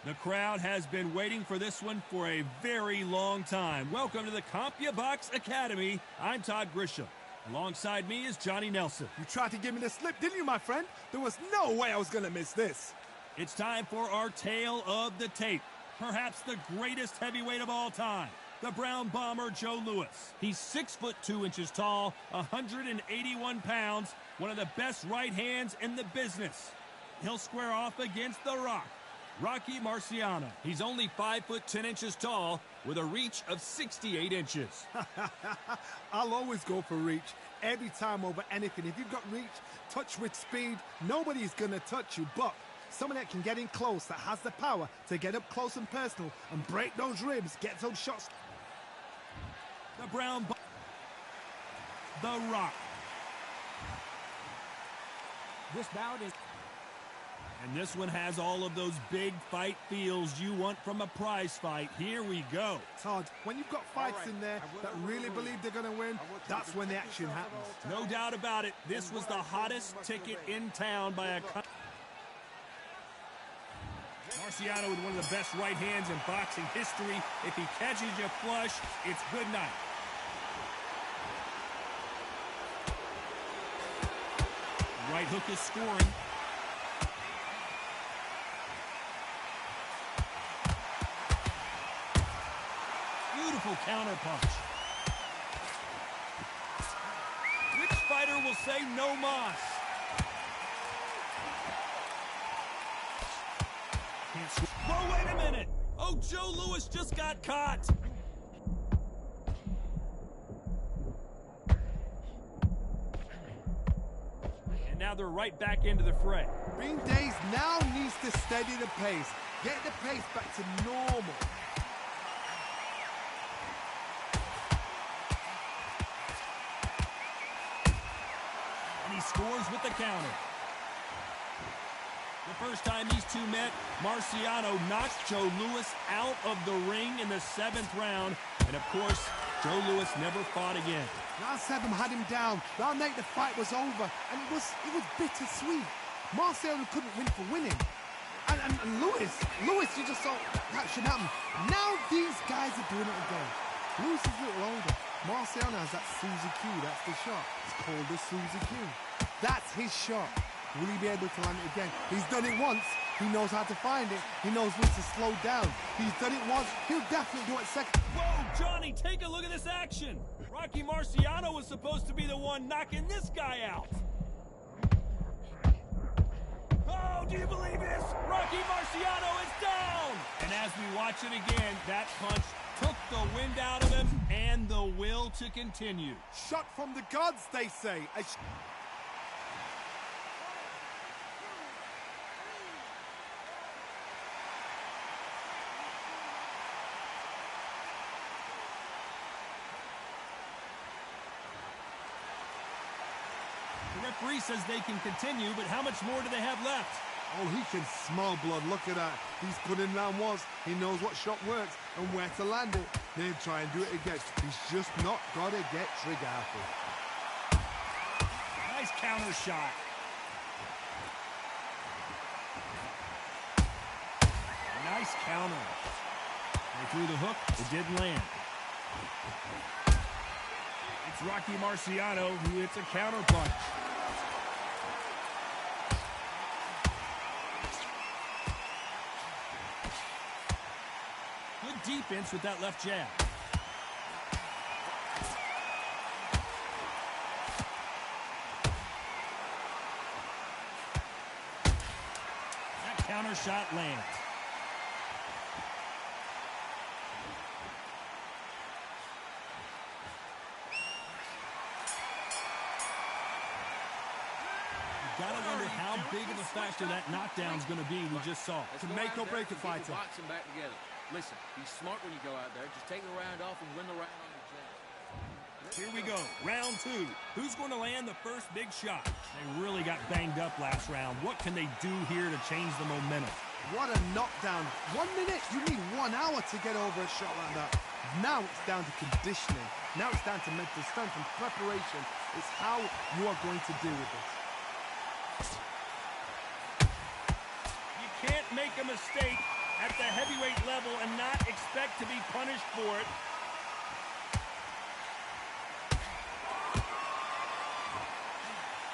The crowd has been waiting for this one for a very long time. Welcome to the CompuBox Academy. I'm Todd Grisham. Alongside me is Johnny Nelson. You tried to give me the slip, didn't you, my friend? There was no way I was going to miss this. It's time for our tale of the tape. Perhaps the greatest heavyweight of all time. The Brown Bomber, Joe Louis. He's 6'2" tall, 181 pounds, one of the best right hands in the business. He'll square off against The Rock, Rocky Marciano. He's only 5'10" tall with a reach of 68 inches. I'll always go for reach. Every time over anything. If you've got reach, touch with speed, nobody's going to touch you. But someone that can get in close, that has the power to get up close and personal and break those ribs, get those shots. The Brown The Rock. This bout is... And this one has all of those big fight feels you want from a prize fight. Here we go. Todd, when you've got fights in there that really believe they're going to win, that's when the action happens. No doubt about it. This was the hottest ticket in town by a... Marciano with one of the best right hands in boxing history. If he catches you flush, it's good night. Right hook is scoring. Beautiful counter punch. Which fighter will say no mas? Whoa, wait a minute! Oh, Joe Louis just got caught! And now they're right back into the fray. Bean Days now needs to steady the pace. Get the pace back to normal. And he scores with the counter. The first time these two met, Marciano knocked Joe Louis out of the ring in the 7th round. And of course, Joe Louis never fought again. Round 7 had him down. Round 8 the fight was over. And it was bittersweet. Marciano couldn't win for winning. And Louis, you just thought that should happen. Now these guys are doing it again. Louis is a little older. Marciano has that Suzy Q, that's the shot. It's called the Suzy Q. That's his shot. Will he be able to land it again? He's done it once. He knows how to find it. He knows when to slow down. He's done it once. He'll definitely do it second. Whoa, Johnny, take a look at this action. Rocky Marciano was supposed to be the one knocking this guy out. Oh, do you believe this? Rocky Marciano is down! And as we watch it again, that punch took the wind out of him and the will to continue. Shot from the gods, they say. The referee says they can continue, but how much more do they have left? Oh, he can smell blood. Look at that. He's put in round 1. He knows what shot works and where to land it. Then try and do it again. He's just not got to get trigger happy. Nice counter shot. Nice counter. They threw the hook. It didn't land. It's Rocky Marciano who hits a counter punch. Good defense with that left jab. That counter shot lands. Gotta wonder how big of a factor that knockdown's gonna be we just saw. To make or break a fighter. Boxing back together. Listen, be smart when you go out there. Just take the round off and win the round on your chest. Here we go, round 2. Who's going to land the first big shot? They really got banged up last round. What can they do here to change the momentum? What a knockdown. 1 minute, you need 1 hour to get over a shot like that. Now it's down to conditioning. Now it's down to mental strength and preparation. It's how you are going to deal with this. You can't make a mistake at the heavyweight level and not expect to be punished for it.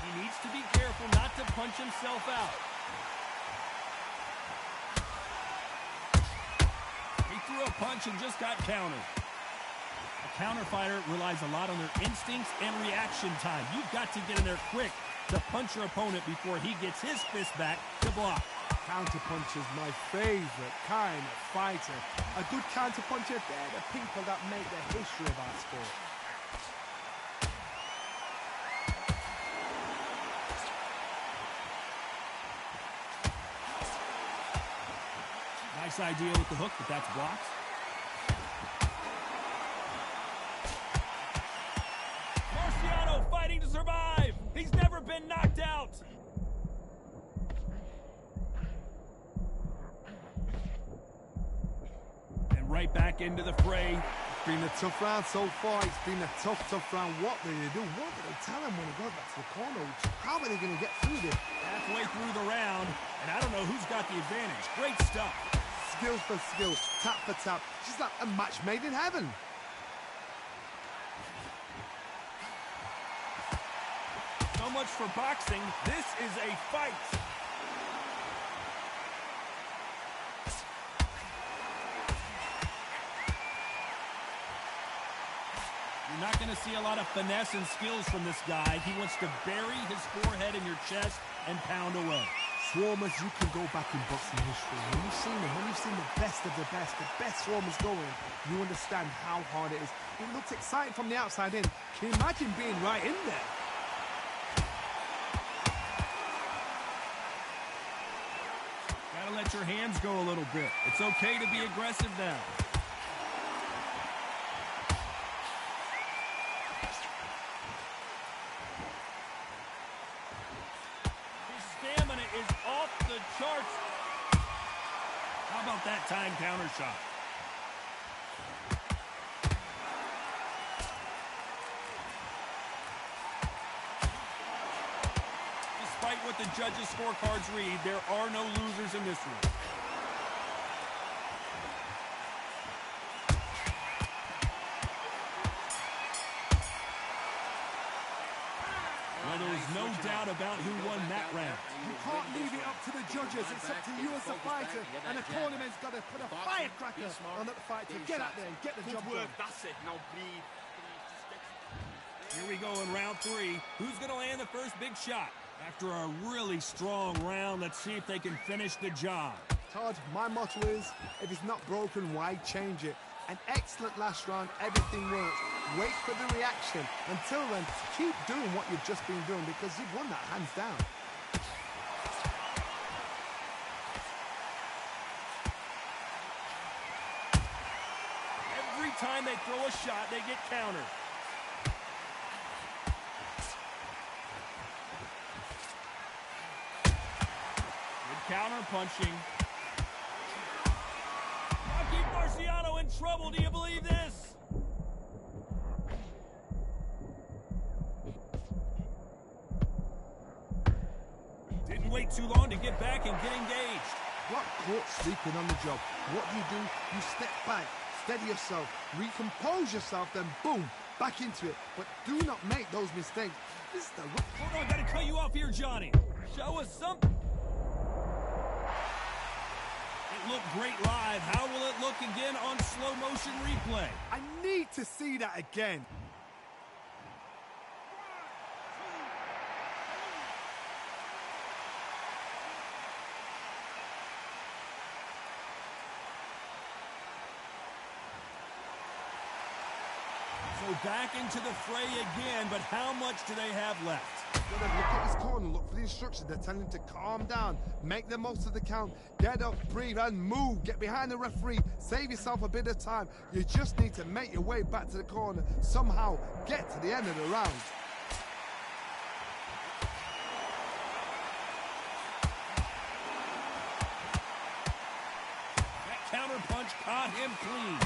He needs to be careful not to punch himself out. He threw a punch and just got countered. A counter fighter relies a lot on their instincts and reaction time. You've got to get in there quick to punch your opponent before he gets his fist back to block. Counter-punch is my favorite kind of fighter. A good counter-puncher, they're the people that make the history of our sport. Nice idea with the hook, but that's blocked. Marciano fighting to survive. He's never been knocked out. And right back into the fray. It's been a tough round so far. It's been a tough round. What do they do? What do they tell him when he goes back to the corner? How are they going to get through this? Halfway through the round, and I don't know who's got the advantage. Great stuff. Skill for skill, tap for tap. Just like a match made in heaven. So much for boxing. This is a fight. You're not going to see a lot of finesse and skills from this guy. He wants to bury his forehead in your chest and pound away. Swarmers, you can go back in boxing history. When you've seen the best of the best swarmers going, you understand how hard it is. It looks exciting from the outside in. Can you imagine being right in there? Gotta let your hands go a little bit. It's okay to be aggressive now. Is off the charts. How about that time counter shot? Despite what the judges' scorecards read, there are no losers in this one. Well, there's no doubt about who won that round. You can't leave it up to the judges. It's up to you as a fighter. And the tournament's got to put a firecracker on that fight to get out there and get the job done. That's it. Now breathe. Here we go in round 3. Who's going to land the first big shot? After a really strong round, let's see if they can finish the job. Todd, my motto is, if it's not broken, why change it? An excellent last round, everything works. Wait for the reaction. Until then, keep doing what you've just been doing because you've won that hands down. Every time they throw a shot, they get countered. Good counter punching. Keep Marciano in trouble. Do you believe this? Didn't wait too long to get back and get engaged. Got caught sleeping on the job. What do? You step back, steady yourself, recompose yourself, then boom, back into it. But do not make those mistakes. This is the... Hold on, gotta cut you off here, Johnny. Show us something. It looked great live. How will it look again on slow motion replay? I need to see that again. So back into the fray again, but how much do they have left? Look at his corner, look for the instructions. They're telling him to calm down, make the most of the count, get up, breathe, and move. Get behind the referee, save yourself a bit of time. You just need to make your way back to the corner, somehow get to the end of the round. That counter punch caught him clean.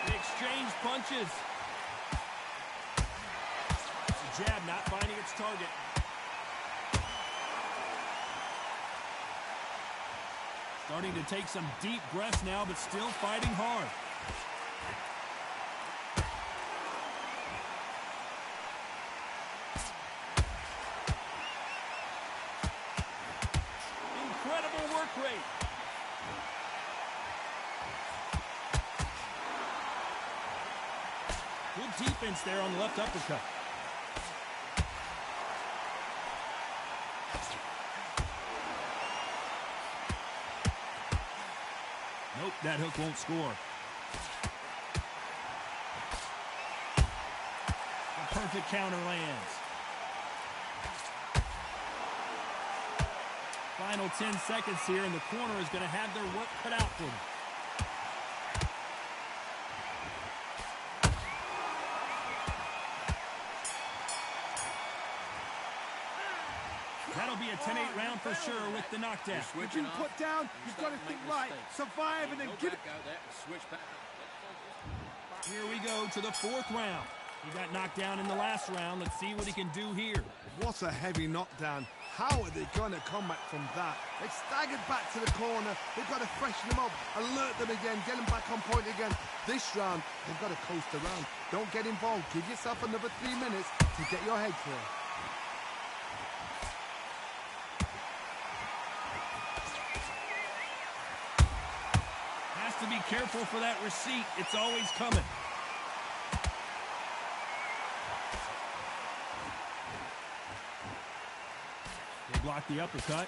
Exchange punches. It's a jab not finding its target. Starting to take some deep breaths now, but still fighting hard. Incredible work rate. Good defense there on the left uppercut. Nope, that hook won't score. The perfect counter lands. Final 10 seconds here, and the corner is going to have their work cut out for them. That'll be a 10-8 round for sure with the knockdown. You've been put down, you've got to think right, survive, and then get it. Here we go to the fourth round. He got knocked down in the last round. Let's see what he can do here. What a heavy knockdown. How are they going to come back from that? They've staggered back to the corner. They've got to freshen them up, alert them again, get them back on point again. This round, they've got to coast around. Don't get involved. Give yourself another 3 minutes to get your head clear. To be careful for that receipt. It's always coming. They block the uppercut.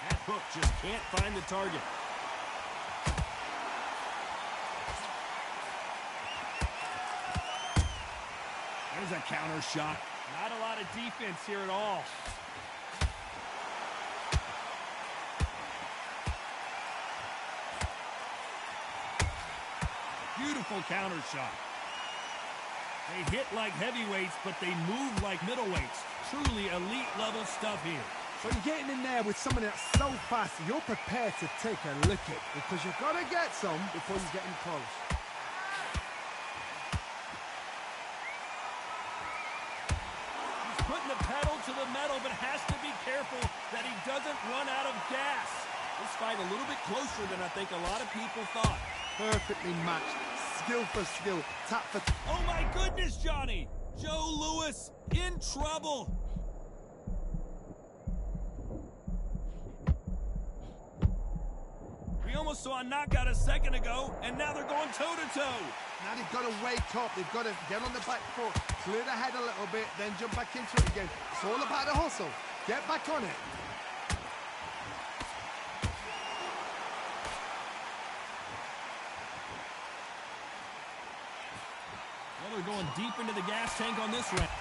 That hook just can't find the target. There's a counter shot. Not a lot of defense here at all. Beautiful counter shot. They hit like heavyweights, but they move like middleweights. Truly elite level stuff here. So you're getting in there with somebody that's so fast, you're prepared to take a licking because you've got to get some before you get in close. Putting the pedal to the metal, but has to be careful that he doesn't run out of gas. This fight a little bit closer than I think a lot of people thought. Perfectly matched, skill for skill, tap for... Oh my goodness, Johnny! Joe Louis in trouble. We almost saw a knockout a second ago, and now they're going toe-to-toe. Now they've got to wake up, they've got to get on the back foot, clear the head a little bit, then jump back into it again. It's all about the hustle. Get back on it. Well, they're going deep into the gas tank on this round.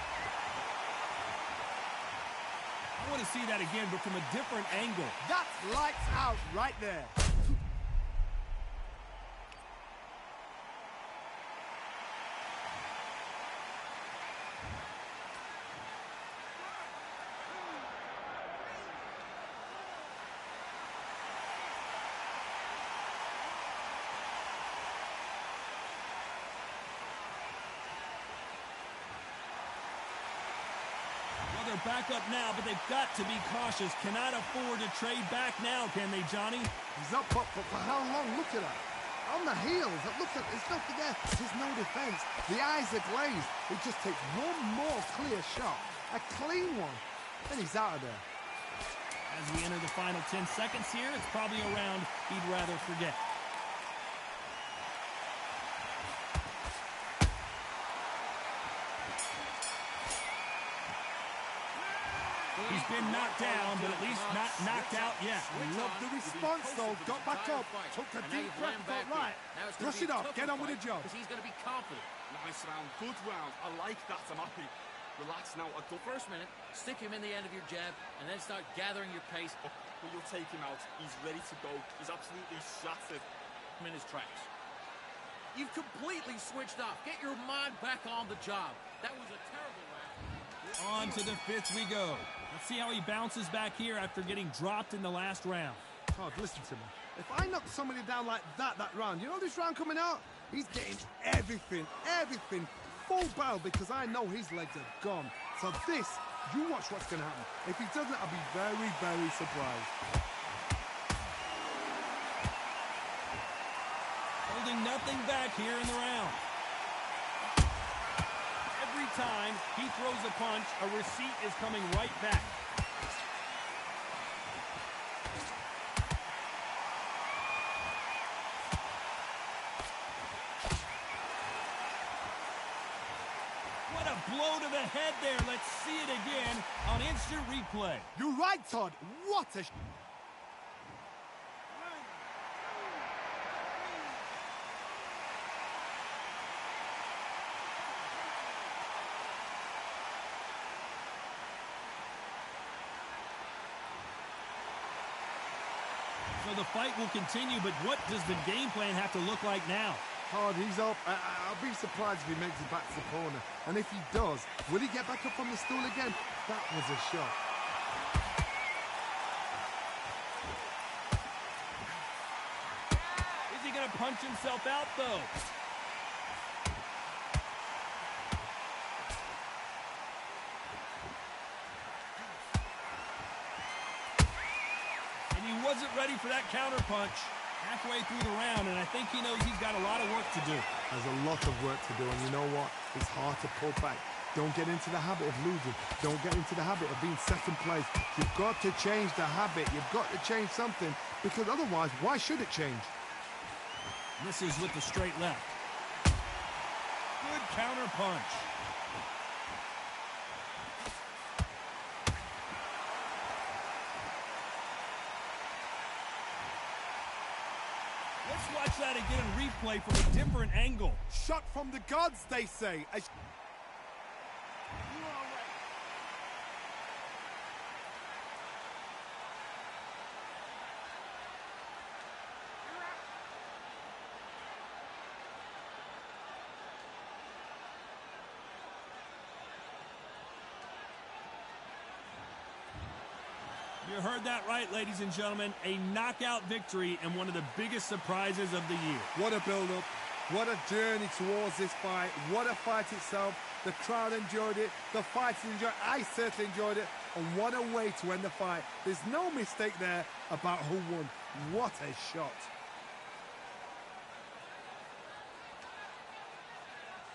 I want to see that again, but from a different angle. That's lights out right there. They're back up now, but they've got to be cautious. Cannot afford to trade back now, can they, Johnny? He's up, but for how long? Look at that. On the heels. Look at there's nothing there. There's no defense. The eyes are glazed. He just takes one more clear shot. A clean one. Then he's out of there. As we enter the final 10 seconds here, it's probably a round he'd rather forget. He's been knocked down, but at least not knocked out yet. Love the response, though. Got back up. Took a deep breath. Got right. Brush it off. Get on with the job. He's going to be confident. Nice round. Good round. I like that. I'm happy. Relax now. I go First minute, stick him in the end of your jab, and then start gathering your pace. But you'll take him out. He's ready to go. He's absolutely shattered. In his tracks. You've completely switched off. Get your mind back on the job. That was a terrible round. On to the fifth we go. Let's see how he bounces back here after getting dropped in the last round. Todd, listen to me. If I knock somebody down like that round, you know this round coming out? He's getting everything full battle because I know his legs are gone. So this, you watch what's going to happen. If he doesn't, I'll be very, very surprised. Holding nothing back here in the round. Every time he throws a punch, a receipt is coming right back. What a blow to the head there. Let's see it again on instant replay. You're right, Todd. What a... So the fight will continue, but what does the game plan have to look like now? Todd, he's up. I'll be surprised if he makes it back to the corner. And if he does, will he get back up on the stool again? That was a shot. Is he going to punch himself out, though? And he wasn't ready for that counter punch. Halfway through the round, and I think he knows he's got a lot of work to do. There's a lot of work to do, and you know what? It's hard to pull back. Don't get into the habit of losing. Don't get into the habit of being second place. You've got to change the habit. You've got to change something, because otherwise, why should it change? Misses with the straight left. Good counter punch. Let's watch that again in replay from a different angle. Shot from the gods, they say. You heard that right, ladies and gentlemen. A knockout victory and one of the biggest surprises of the year. What a build-up. What a journey towards this fight. What a fight itself. The crowd enjoyed it. The fighters enjoyed it. I certainly enjoyed it. And what a way to end the fight. There's no mistake there about who won. What a shot.